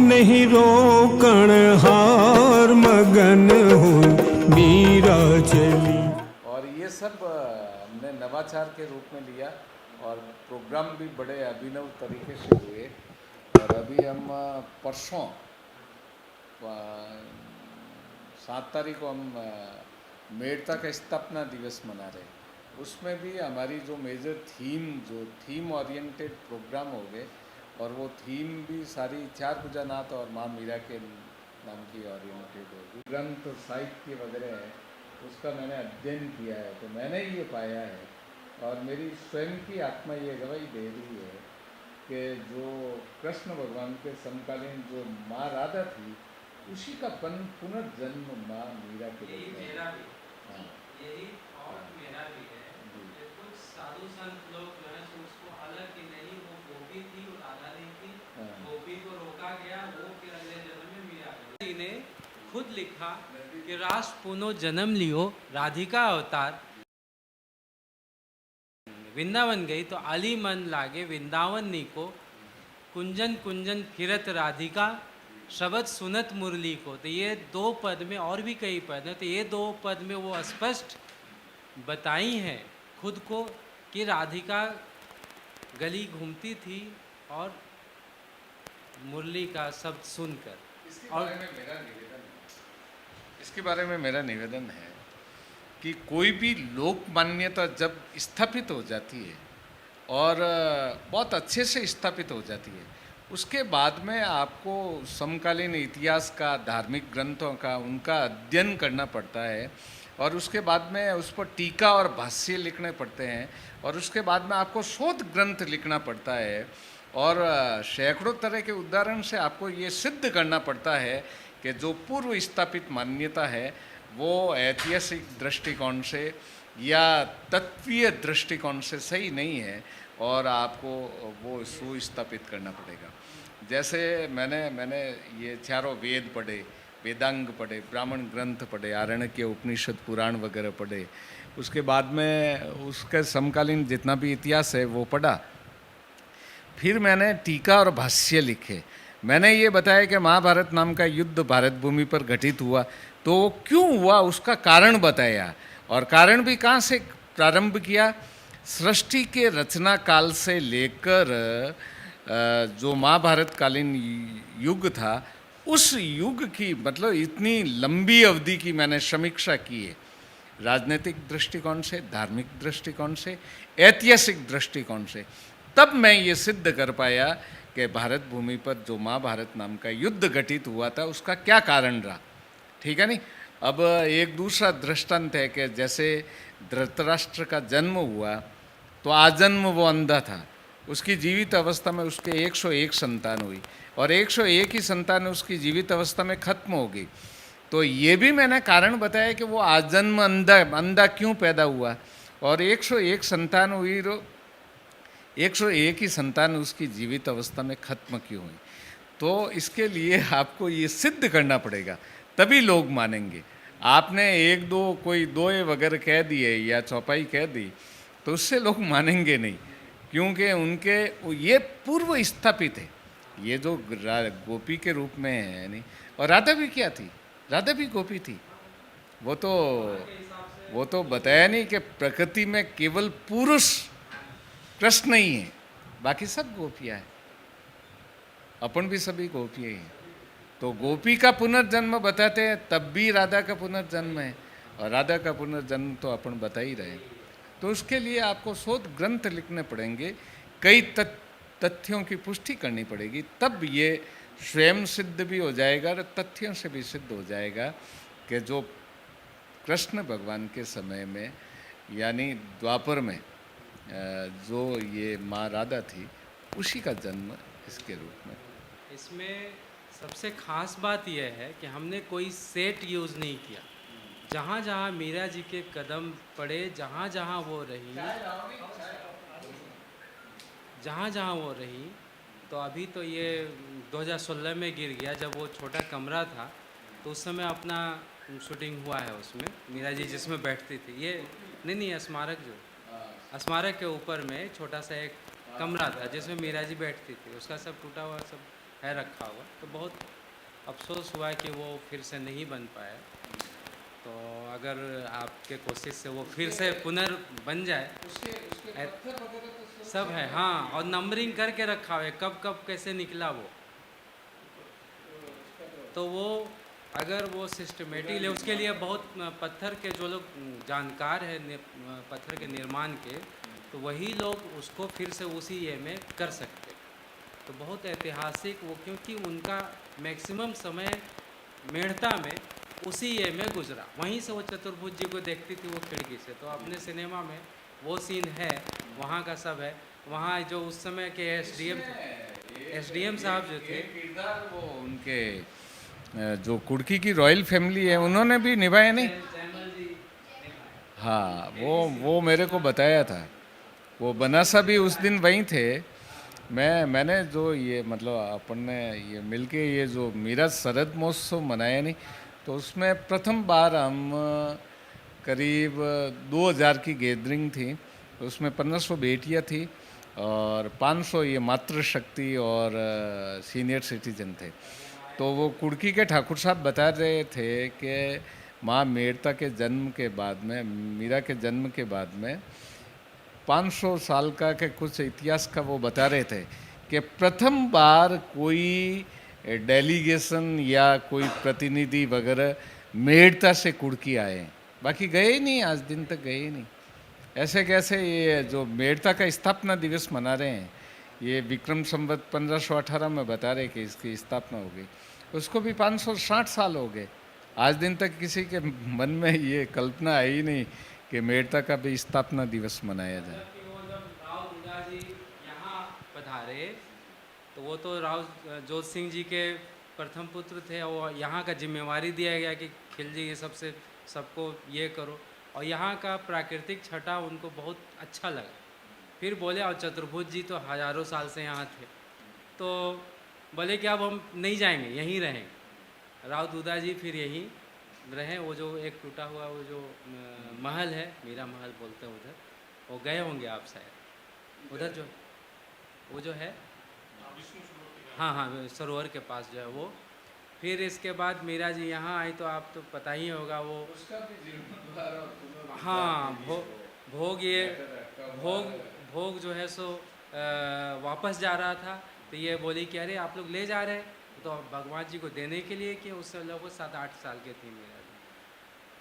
नहीं रोकण हार मगन हुई मीरा चली। और ये सब हमने नवाचार के रूप में लिया और प्रोग्राम भी बड़े अभिनव तरीके से हुए। और अभी हम परसों 7 तारीख को हम मेड़ता का स्थापना दिवस मना रहे हैं। उसमें भी हमारी जो मेजर थीम ओरिएंटेड प्रोग्राम हो गए और वो थीम भी सारी 4 पूजानाथ और माँ मीरा के नाम की ओरिएंटेड होगी। ग्रंथ साहित्य वगैरह है उसका मैंने अध्ययन किया है, तो मैंने ये पाया है और मेरी स्वयं की आत्मा ये गवाही दे रही है कि जो कृष्ण भगवान के समकालीन जो माँ राधा थी उसी का पुनर्जन्म माँ मीरा के यही रूप में। मेरा भी हाँ यही थॉट मेरा भी है कि कुछ साधु संत लोग जो है सो उसको अलग कि नहीं वो गोपी थी वो राधा नहीं थी, गोपी को रोका गया वो फिर अगले जन्म में मीरा गई। ने खुद लिखा कि रास पुनो जन्म लियो राधिका अवतार वृंदावन गई तो अली मन लागे वृंदावन नी को कुंजन कुंजन फिरत राधिका शब्द सुनत मुरली को। तो ये 2 पद में और भी कई पद हैं, तो ये 2 पद में वो स्पष्ट बताई हैं खुद को कि राधिका गली घूमती थी और मुरली का शब्द सुनकर। इसके बारे में मेरा निवेदन है कि कोई भी लोक मान्यता जब स्थापित हो जाती है और बहुत अच्छे से स्थापित हो जाती है, उसके बाद में आपको समकालीन इतिहास का, धार्मिक ग्रंथों का, उनका अध्ययन करना पड़ता है और उसके बाद में उस पर टीका और भाष्य लिखने पड़ते हैं और उसके बाद में आपको शोध ग्रंथ लिखना पड़ता है और सैकड़ों तरह के उदाहरण से आपको ये सिद्ध करना पड़ता है कि जो पूर्व स्थापित मान्यता है वो ऐतिहासिक दृष्टिकोण से या तत्वीय दृष्टिकोण से सही नहीं है और आपको वो सुस्थापित करना पड़ेगा। जैसे मैंने ये चारों वेद पढ़े, वेदांग पढ़े, ब्राह्मण ग्रंथ पढ़े, आरण्यक, उपनिषद, पुराण वगैरह पढ़े, उसके बाद में उसके समकालीन जितना भी इतिहास है वो पढ़ा। फिर मैंने टीका और भाष्य लिखे। मैंने ये बताया कि महाभारत नाम का युद्ध भारत भूमि पर घटित हुआ, तो क्यों हुआ उसका कारण बताया और कारण भी कहाँ से प्रारंभ किया। सृष्टि के रचना काल से लेकर जो महाभारत कालीन युग था उस युग की मतलब इतनी लंबी अवधि की मैंने समीक्षा की है, राजनीतिक दृष्टिकोण से, धार्मिक दृष्टिकोण से, ऐतिहासिक दृष्टिकोण से। तब मैं ये सिद्ध कर पाया कि भारत भूमि पर जो महाभारत नाम का युद्ध घटित हुआ था उसका क्या कारण रहा। ठीक है नहीं। अब एक दूसरा दृष्टांत है कि जैसे धृतराष्ट्र का जन्म हुआ तो आजन्म वो अंधा था, उसकी जीवित अवस्था में उसके 101 संतान हुई और 101 ही संतान उसकी जीवित अवस्था में खत्म हो गई। तो ये भी मैंने कारण बताया कि वो आजन्म अंधा क्यों पैदा हुआ और 101 संतान हुई तो 101 ही संतान उसकी जीवित अवस्था में खत्म क्यों हुई। तो इसके लिए आपको ये सिद्ध करना पड़ेगा तभी लोग मानेंगे। आपने 1-2 कोई दोए वगैरह कह दिए या चौपाई कह दी तो उससे लोग मानेंगे नहीं, क्योंकि उनके ये पूर्व स्थापित है, ये जो गोपी के रूप में है नहीं। और राधा भी क्या थी, राधा भी गोपी थी। वो तो बताया नहीं कि प्रकृति में केवल पुरुष कृष्ण ही है, बाकी सब गोपियाँ हैं, अपन भी सभी गोपियाँ हैं। तो गोपी का पुनर्जन्म बताते हैं तब भी राधा का पुनर्जन्म है और राधा का पुनर्जन्म तो अपन बता ही रहे हैं। तो उसके लिए आपको शोध ग्रंथ लिखने पड़ेंगे, कई तथ्यों की पुष्टि करनी पड़ेगी, तब ये स्वयं सिद्ध भी हो जाएगा और तथ्यों से भी सिद्ध हो जाएगा कि जो कृष्ण भगवान के समय में यानी द्वापर में जो ये माँ राधा थी उसी का जन्म इसके रूप में। इसमें सबसे खास बात यह है कि हमने कोई सेट यूज़ नहीं किया। जहाँ जहाँ मीरा जी के कदम पड़े, जहाँ जहाँ वो रही, तो अभी तो ये 2016 में गिर गया जब वो छोटा कमरा था, तो उस समय अपना शूटिंग हुआ है उसमें, मीरा जी जिसमें बैठती थी। ये नहीं स्मारक के ऊपर में छोटा सा एक कमरा था जिसमें मीरा जी बैठती थी, उसका सब टूटा हुआ सब है रखा हुआ। तो बहुत अफसोस हुआ कि वो फिर से नहीं बन पाया। तो अगर आपके कोशिश से वो फिर से पुनर्बन जाए। उसके उसके ऐ- पत्थर वगैरह तो सब है, हाँ, और नंबरिंग करके रखा हुआ है कब कब कैसे निकला वो। तो वो अगर वो सिस्टमेटिक ले, उसके लिए बहुत पत्थर के जो लोग जानकार है पत्थर के निर्माण के, तो वही लोग उसको फिर से उसी ये में कर सकते। तो बहुत ऐतिहासिक वो, क्योंकि उनका मैक्सिमम समय मेड़ता में उसी ये में गुजरा, वहीं से वो चतुर्भुज जी को देखती थी वो खिड़की से। तो अपने सिनेमा में वो सीन है, वहाँ का सब है। वहाँ जो उस समय के एसडीएम साहब जो थे, किरदार वो उनके जो कुर्की की रॉयल फैमिली है उन्होंने भी निभाया नहीं। जयमल जी, हाँ, वो मेरे को बताया था। वो बनासा भी उस दिन वहीं थे। मैंने जो ये मतलब अपन ने ये मिलके ये जो मीरा शरद महोत्सव मनाया नहीं, तो उसमें प्रथम बार हम करीब 2000 की गैदरिंग थी। उसमें 1500 बेटियां थी और 500 ये मातृशक्ति और सीनियर सिटीजन थे। तो वो कुर्की के ठाकुर साहब बता रहे थे कि माँ मेड़ता के जन्म के बाद में, मीरा के जन्म के बाद में 500 साल का के कुछ इतिहास का वो बता रहे थे कि प्रथम बार कोई डेलीगेशन या कोई प्रतिनिधि वगैरह मेड़ता से कुर्की आए, बाकी गए ही नहीं, आज दिन तक गए ही नहीं। ऐसे कैसे ये जो मेड़ता का स्थापना दिवस मना रहे हैं, ये विक्रम संवत 1518 में बता रहे कि इसकी स्थापना हो गई, उसको भी 560 साल हो गए। आज दिन तक किसी के मन में ये कल्पना आई ही नहीं कि मेड़ता का भी स्थापना दिवस मनाया जाए। कि वो जब राव दुर्गा जी यहाँ पधारे, तो वो तो राव जोत सिंह जी के प्रथम पुत्र थे। वो यहाँ का जिम्मेवारी दिया गया कि खिलजी ये सबसे सबको ये करो, और यहाँ का प्राकृतिक छटा उनको बहुत अच्छा लगा। फिर बोले, और चतुर्भुज जी तो हजारों साल से यहाँ थे, तो बोले कि अब हम नहीं जाएंगे, यहीं रहेंगे। राव दूधा जी फिर यहीं रहे। वो जो एक टूटा हुआ वो जो महल है, मीरा महल बोलते हैं उधर, वो गए होंगे आप शायद उधर, जो वो जो है, हाँ हाँ, सरोवर के पास जो है वो। फिर इसके बाद मीरा जी यहाँ आई, तो आप तो पता ही होगा वो, हाँ, भोग ये भोग भोग जो है सो वापस जा रहा था। तो ये बोली कि अरे आप लोग ले जा रहे हैं, तो भगवान जी को देने के लिए कि उससे लगभग 7-8 साल के थी मीरा जी।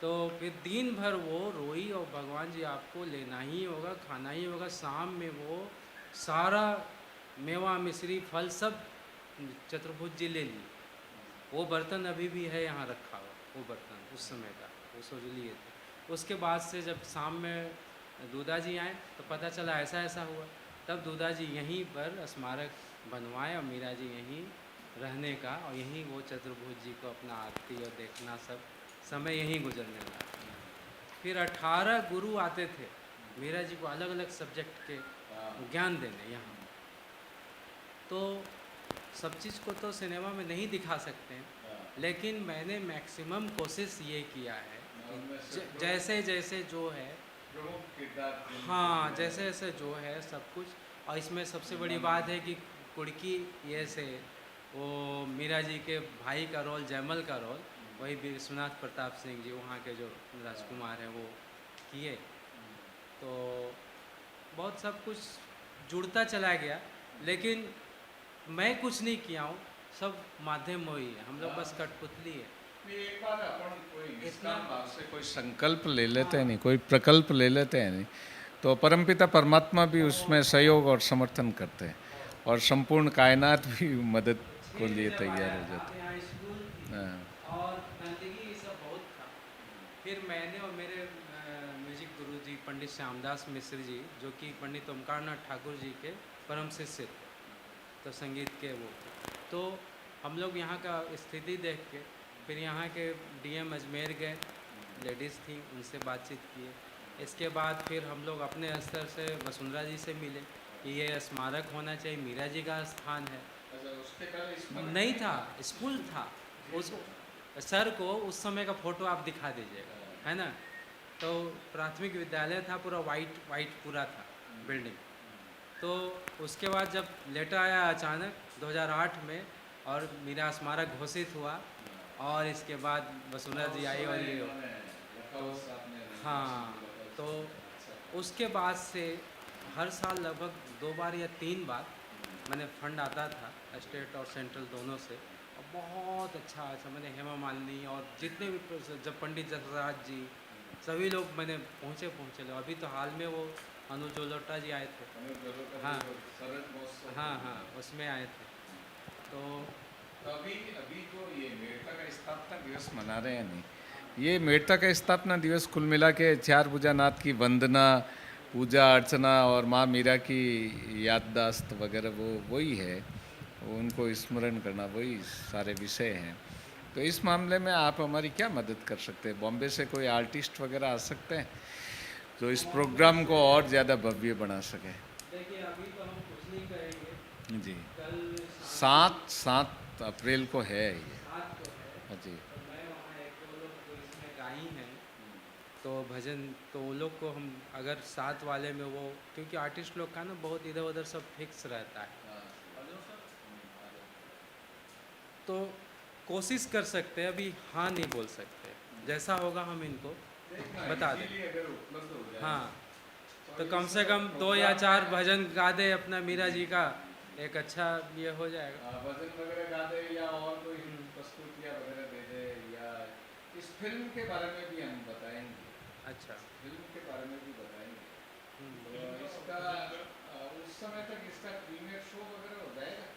तो फिर दिन भर वो रोई, और भगवान जी आपको लेना ही होगा, खाना ही होगा। शाम में वो सारा मेवा मिश्री फल सब चतुर्भुज जी ले ली। वो बर्तन अभी भी है यहाँ रखा हुआ, वो बर्तन उस समय का, वो सोच लिए थे। उसके बाद से जब शाम में दूधा जी आए तो पता चला ऐसा ऐसा हुआ। तब दूधा जी यहीं पर स्मारक बनवाए, और मीरा जी यहीं रहने का, और यहीं वो चतुर्भुज जी को अपना आरती और देखना सब समय यहीं गुजरने लगा। फिर 18 गुरु आते थे मीरा जी को अलग अलग सब्जेक्ट के ज्ञान देने यहाँ। तो सब चीज़ को तो सिनेमा में नहीं दिखा सकते हैं, लेकिन मैंने मैक्सिमम कोशिश ये किया है कि जैसे जैसे जो है, हाँ, जैसे जैसे जो है सब कुछ। और इसमें सबसे बड़ी बात है कि कुड़की ये से वो मीरा जी के भाई का रोल, जयमल का रोल, वही विश्वनाथ प्रताप सिंह जी वहाँ के जो राजकुमार हैं वो किए। तो बहुत सब कुछ जुड़ता चला गया, लेकिन मैं कुछ नहीं किया हूँ, सब माध्यम वही है, हम लोग बस कठपुतली है। एक बार अपन कोई निष्काम भाव से कोई संकल्प ले लेते हैं नहीं, कोई प्रकल्प ले लेते हैं नहीं, तो परमपिता परमात्मा भी उसमें सहयोग और समर्थन करते हैं, और संपूर्ण कायनात भी मदद को लिए तैयार हो जाते हैं। यहाँ स्कूल थी, हाँ। और गंदगी ये सब बहुत था। फिर मैंने और मेरे म्यूजिक गुरु जी पंडित श्यामदास मिश्र जी, जो कि पंडित ओमकारनाथ ठाकुर जी के परम शिष्य थे, तो संगीत के वो, तो हम लोग यहाँ का स्थिति देख के फिर यहाँ के डीएम अजमेर गए, लेडीज़ थी, उनसे बातचीत किए। इसके बाद फिर हम लोग अपने स्तर से वसुंधरा जी से मिले कि ये स्मारक होना चाहिए, मीरा जी का स्थान है। नहीं था, स्कूल था। उस सर को उस समय का फ़ोटो आप दिखा दीजिएगा, है ना। तो प्राथमिक विद्यालय था, पूरा वाइट पूरा था बिल्डिंग। तो उसके बाद जब लेटर आया अचानक 2008 में और मीरा स्मारक घोषित हुआ और इसके बाद वसुंधरा जी आई और ये तो हाँ, तो उसके बाद से हर साल लगभग 2 बार या 3 बार मैंने फंड आता था स्टेट और सेंट्रल दोनों से, और बहुत अच्छा मैंने हेमा मालिनी और जितने भी जब पंडित जसराज जी सभी लोग मैंने पहुँचे लोग। अभी तो हाल में वो अनुज जोलोटा जी आए थे। हाँ हाँ, उसमें आए थे। तो अभी तो ये मेड़ता का स्थापना दिवस मना रहे हैं नहीं, ये मेड़ता का स्थापना दिवस कुल मिला के 4 भुजानाथ की वंदना, पूजा अर्चना और माँ मीरा की याददाश्त वगैरह वही है, उनको स्मरण करना, वही सारे विषय हैं। तो इस मामले में आप हमारी क्या मदद कर सकते हैं? बॉम्बे से कोई आर्टिस्ट वगैरह आ सकते हैं जो इस प्रोग्राम को और ज़्यादा भव्य बना सके? देखिए अभी तो हम कुछ नहीं करेंगे, जी, कल 7 अप्रैल को है ये। 7 को है। हाँ जी, तो मैं वहाँ एक दो लोग जो इसमें गाई हैं तो भजन, तो वो लोग को हम अगर 7 वाले में वो, क्योंकि आर्टिस्ट लोग का ना बहुत इधर उधर सब फिक्स रहता है, तो कोशिश कर सकते हैं, अभी हाँ नहीं बोल सकते, जैसा होगा हम इनको बता दें। हाँ, तो कम से कम 2 या 4 भजन गा दे अपना मीरा जी का, एक अच्छा ये हो जाएगा। भजन वगैरह गा दे या और कोई प्रस्तुतियाँ वगैरह दे दे, या इस फिल्म के बारे में भी हम बताएंगे। अच्छा, फिल्म के बारे में भी बताएंगे। तो इसका उस समय तक इसका प्रीमियर शो वगैरह हो जाएगा?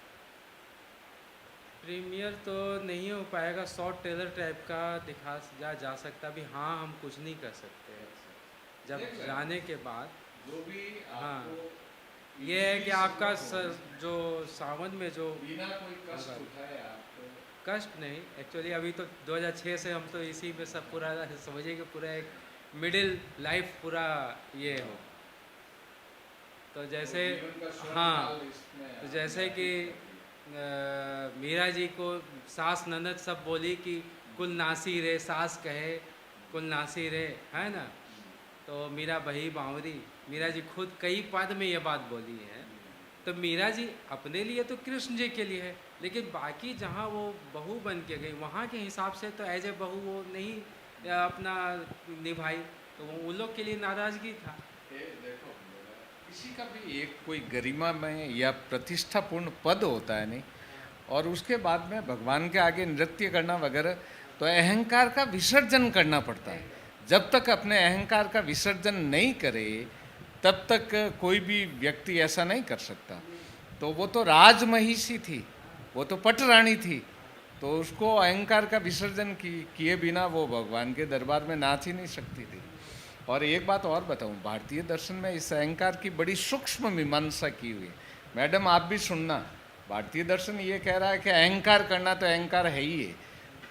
प्रीमियर तो नहीं हो पाएगा, शॉर्ट ट्रेलर टाइप का दिखा जा सकता। अभी हाँ हम कुछ नहीं कर सकते जब जाने के बाद। जो भी हाँ, आपको ये है कि आपका जो सावन में जो बिना कोई कष्ट उठाए आपको, कष्ट नहीं, एक्चुअली अभी तो 2006 से हम तो इसी में सब पूरा समझिए कि पूरा एक मिडिल लाइफ पूरा ये हो, तो जैसे हाँ, तो जैसे कि मीरा जी को सास ननद सब बोली कि कुल नासी रे, सास कहे कुल नासी रे, है ना। तो मीरा बही बावरी, मीरा जी खुद कई पद में ये बात बोली है। तो मीरा जी अपने लिए तो कृष्ण जी के लिए है, लेकिन बाकी जहाँ वो बहू बन के गई वहाँ के हिसाब से तो एज ए बहू वो नहीं अपना निभाई, तो वो उन लोग के लिए नाराज़गी था। देखो किसी का भी एक कोई गरिमा में या प्रतिष्ठापूर्ण पद होता है नहीं, और उसके बाद में भगवान के आगे नृत्य करना वगैरह, तो अहंकार का विसर्जन करना पड़ता है। जब तक अपने अहंकार का विसर्जन नहीं करे तब तक कोई भी व्यक्ति ऐसा नहीं कर सकता। तो वो तो राजमहिषी थी, वो तो पटरानी थी, तो उसको अहंकार का विसर्जन किए बिना वो भगवान के दरबार में नाच ही नहीं सकती थी। और एक बात और बताऊं, भारतीय दर्शन में इस अहंकार की बड़ी सूक्ष्म मीमांसा की हुई है। मैडम आप भी सुनना, भारतीय दर्शन ये कह रहा है कि अहंकार करना तो अहंकार है ही है।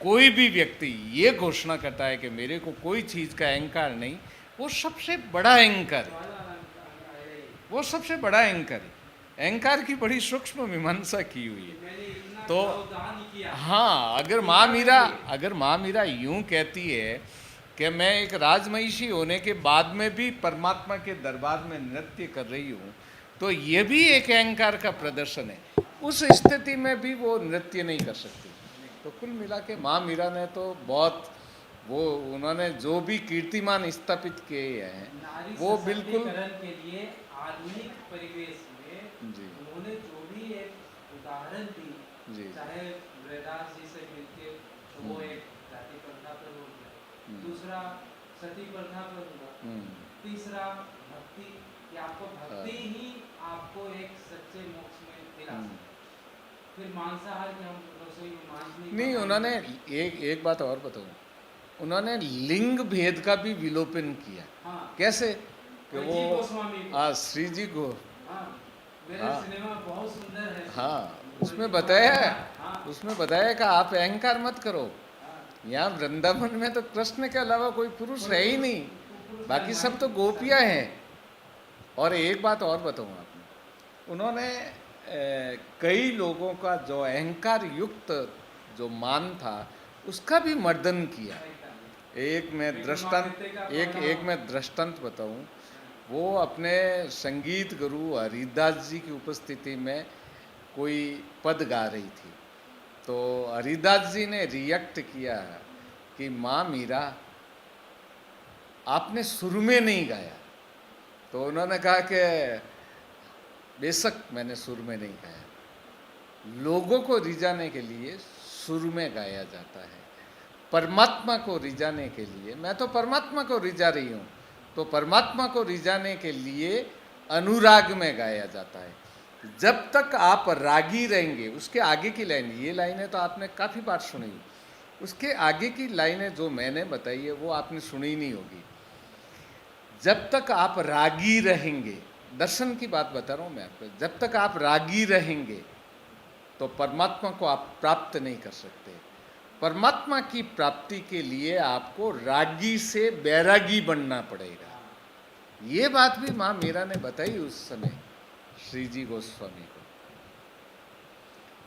कोई भी व्यक्ति ये घोषणा करता है कि मेरे को कोई चीज़ का अहंकार नहीं, वो सबसे बड़ा अहंकार है, वो सबसे बड़ा अहंकार है। अहंकार की बड़ी सूक्ष्म मीमांसा की हुई है। तो हाँ, अगर माँ मीरा यूं कहती है कि मैं एक राजमहिषी होने के बाद में भी परमात्मा के दरबार में नृत्य कर रही हूँ, तो ये भी एक अहंकार का प्रदर्शन है। उस स्थिति में भी वो नृत्य नहीं कर सकती। तो कुल मिला के माँ मीरा ने तो बहुत, वो उन्होंने जो भी कीर्तिमान स्थापित किए हैं वो बिल्कुल के लिए आधुनिक परिवेश में जी उन्होंने जो भी एक उदाहरण दी, जी चाहे वेदास जी से मिलके तो वो एक जाति प्रथा पर हो गया, दूसरा सती प्रथा पर हुआ, तीसरा भक्ति, कि आपको भक्ति ही आपको एक सच्चे मोक्ष में दिला सकती। फिर मांसाहार के हम रसोई में मांस नहीं, उन्होंने एक बात और बताऊं, उन्होंने लिंग भेद का भी विलोपन किया। हाँ, कैसे कि वो श्री जी को मेरा सिनेमा बहुत सुंदर है। हाँ, उसमें बताया है, उसमें बताया कि आप अहंकार मत करो। यहाँ वृंदावन में तो कृष्ण के अलावा कोई पुरुष है ही नहीं, बाकी सब तो गोपियाँ हैं। और एक बात और बताऊँ आपने, उन्होंने कई लोगों का जो अहंकार युक्त जो मान था उसका भी मर्दन किया। एक मैं दृष्टांत बताऊं, वो अपने संगीत गुरु हरिदास जी की उपस्थिति में कोई पद गा रही थी, तो हरिदास जी ने रिएक्ट किया कि माँ मीरा आपने सुर में नहीं गाया। तो उन्होंने कहा कि बेशक मैंने सुर में नहीं गाया, लोगों को रिझाने के लिए सुर में गाया जाता है, परमात्मा को रिझाने के लिए, मैं तो परमात्मा को रिझा रही हूँ, तो परमात्मा को रिझाने के लिए अनुराग में गाया जाता है। जब तक आप रागी रहेंगे, उसके आगे की लाइन, ये लाइनें तो आपने काफ़ी बार सुनी, उसके आगे की लाइनें जो मैंने बताई है वो आपने सुनी नहीं होगी। जब तक आप रागी रहेंगे, दर्शन की बात बता रहा हूँ मैं आपको, जब तक आप रागी रहेंगे तो परमात्मा को आप प्राप्त नहीं कर सकते। परमात्मा की प्राप्ति के लिए आपको रागी से बैरागी बनना पड़ेगा। ये बात भी माँ मीरा ने बताई उस समय श्री जी गोस्वामी को।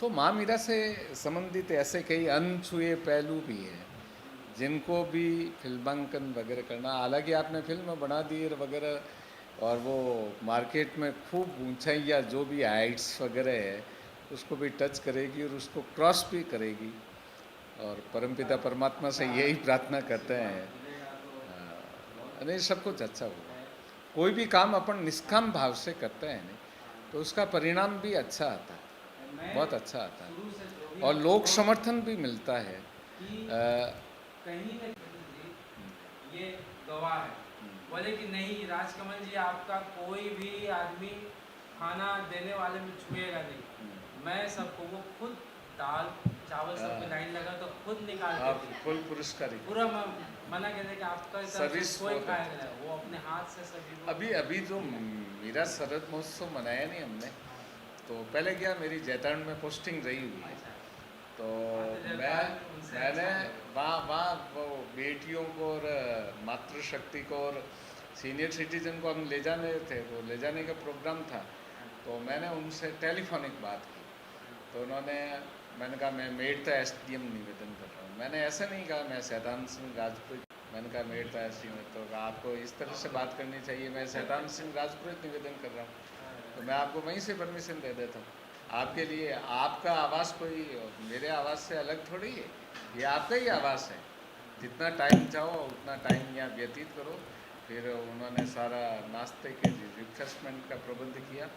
तो माँ मीरा से संबंधित ऐसे कई अनछुए पहलू भी हैं जिनको भी फिल्मांकन वगैरह करना, हालांकि आपने फिल्म बना दी वगैरह और वो मार्केट में खूब ऊंचाइयाँ जो भी हाइट्स वगैरह है उसको भी टच करेगी और उसको क्रॉस भी करेगी, और परमपिता परमात्मा से यही प्रार्थना करते हैं नहीं सब कुछ अच्छा होगा। कोई भी काम अपन निष्काम भाव से करते हैं नहीं तो उसका परिणाम भी अच्छा आता है, बहुत अच्छा आता है और लोक समर्थन भी मिलता है। कहीं न ये गवाह है, बोले कि नहीं राजकमल जी आपका कोई भी आदमी खाना देने वाले में छुएगा नहीं, मैं सबको, वो खुद दाल चावल सब पे लाइन लगा तो खुद निकाल के आप फुल पुरस्कारी पूरा मना कहते कि आपका सर्विस कोई खाएगा नहीं, वो अपने हाथ से सभी अभी जो मेरा शरद महोत्सव मनाया नहीं हमने, तो पहले क्या मेरी जैतारण में पोस्टिंग रही हुई है, तो मैंने वहाँ वो बेटियों को और मातृशक्ति को और सीनियर सिटीजन को हम ले जाने थे, वो ले जाने का प्रोग्राम था, तो मैंने उनसे टेलीफोनिक बात की। तो मैंने कहा मैं मेड़ता एसडीएम निवेदन कर रहा हूँ। मैंने ऐसा नहीं कहा मैं शैतान सिंह राजपूत, मैंने कहा मेड़ता एसडीएम, तो आपको इस तरह से बात करनी चाहिए, मैं शैतान सिंह राजपूत निवेदन कर रहा हूँ, तो मैं आपको वहीं से परमिशन दे देता हूँ। आपके लिए आपका आवास कोई मेरे आवास से अलग थोड़ी है, ये आपका ही आवास है, जितना टाइम चाहो उतना टाइम यहाँ व्यतीत करो। फिर उन्होंने सारा नाश्ते के रिफ्रेशमेंट का प्रबंध किया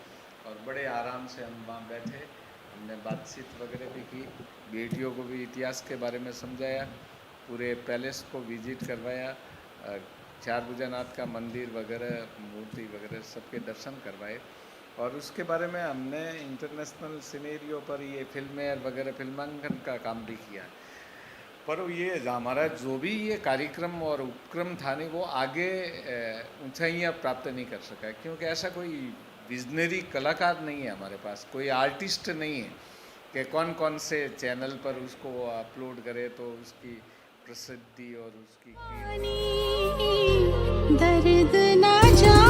और बड़े आराम से हम वहाँ बैठे, हमने बातचीत वगैरह भी की, बेटियों को भी इतिहास के बारे में समझाया, पूरे पैलेस को विजिट करवाया, चार भुजानाथ का मंदिर वगैरह मूर्ति वगैरह सबके दर्शन करवाए, और उसके बारे में हमने इंटरनेशनल सिनेरियो पर ये फिल्में वगैरह फिल्मांकन का काम भी किया। पर ये हमारा जो भी ये कार्यक्रम और उपक्रम था नहीं, वो आगे ऊंचाइयाँ प्राप्त नहीं कर सका, क्योंकि ऐसा कोई विजनरी कलाकार नहीं है हमारे पास, कोई आर्टिस्ट नहीं है कि कौन कौन से चैनल पर उसको अपलोड करे तो उसकी प्रसिद्धि और उसकी दर्द ना जा